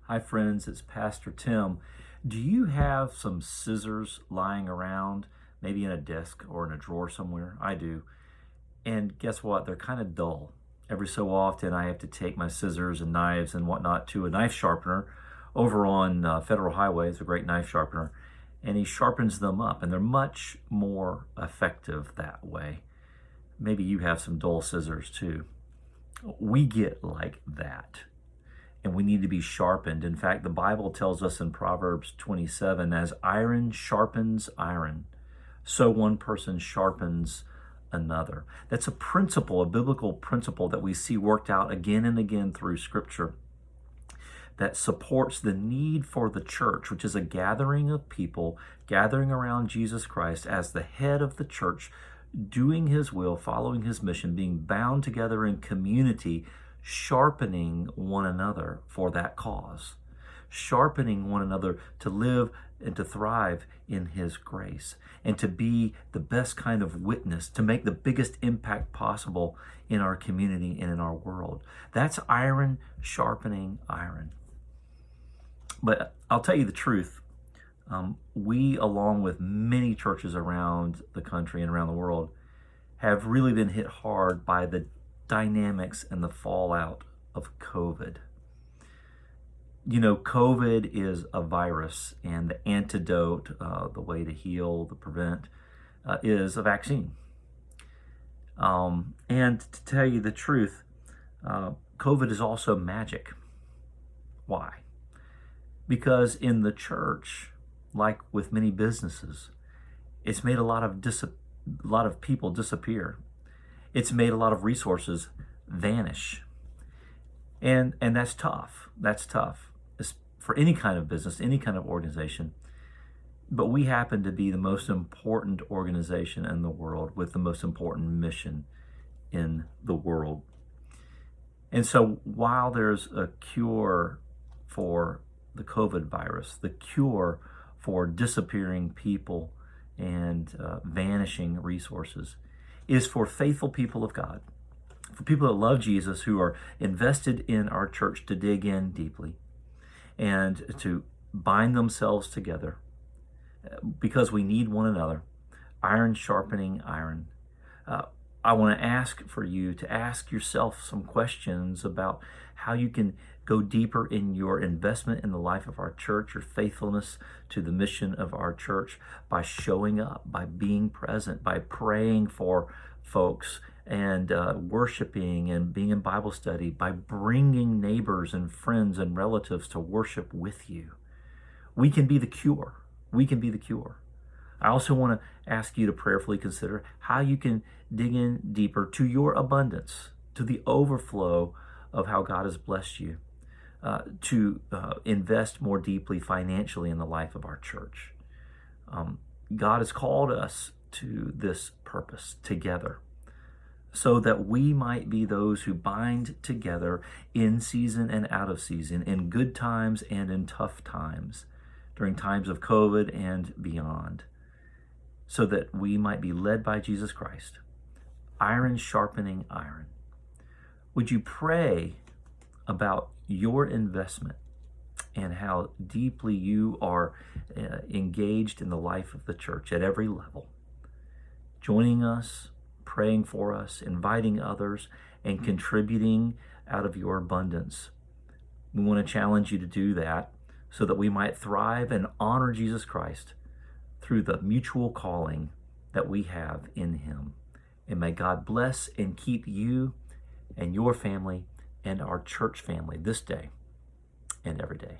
Hi friends, it's Pastor Tim. Do you have some scissors lying around, maybe in a desk or in a drawer somewhere? I do. And guess what? They're kind of dull. Every so often I have to take my scissors and knives and whatnot to a knife sharpener over on Federal Highway. It's a great knife sharpener. And he sharpens them up, and they're much more effective that way. Maybe you have some dull scissors too. We get like that, and we need to be sharpened. In fact, the Bible tells us in Proverbs 27, as iron sharpens iron, so one person sharpens another. That's a principle, a biblical principle that we see worked out again and again through Scripture that supports the need for the church, which is a gathering of people gathering around Jesus Christ as the head of the church, doing his will, following his mission, being bound together in community, sharpening one another for that cause, sharpening one another to live and to thrive in his grace, and to be the best kind of witness, to make the biggest impact possible in our community and in our world. That's iron sharpening iron. But I'll tell you the truth. We, along with many churches around the country and around the world, have really been hit hard by the dynamics and the fallout of COVID. You know, COVID is a virus, and the antidote, the way to heal, to prevent, is a vaccine. And to tell you the truth, COVID is also magic. Why? Because in the church, like with many businesses, it's made a lot of people disappear. It's made a lot of resources vanish. And that's tough. That's tough. It's for any kind of business, any kind of organization. But we happen to be the most important organization in the world with the most important mission in the world. And so while there's a cure for the COVID virus, the cure for disappearing people and vanishing resources, is for faithful people of God, for people that love Jesus, who are invested in our church, to dig in deeply and to bind themselves together, because we need one another, iron sharpening iron. I want to ask for you to ask yourself some questions about how you can go deeper in your investment in the life of our church, your faithfulness to the mission of our church, by showing up, by being present, by praying for folks, and worshiping and being in Bible study, by bringing neighbors and friends and relatives to worship with you. We can be the cure. We can be the cure. I also want to ask you to prayerfully consider how you can dig in deeper to your abundance, to the overflow of how God has blessed you, to invest more deeply financially in the life of our church. God has called us to this purpose together, so that we might be those who bind together in season and out of season, in good times and in tough times, during times of COVID and beyond, so that we might be led by Jesus Christ, iron sharpening iron. Would you pray about your investment and how deeply you are engaged in the life of the church at every level, joining us, praying for us, inviting others, and contributing out of your abundance? We want to challenge you to do that so that we might thrive and honor Jesus Christ through the mutual calling that we have in him. And may God bless and keep you and your family and our church family this day and every day.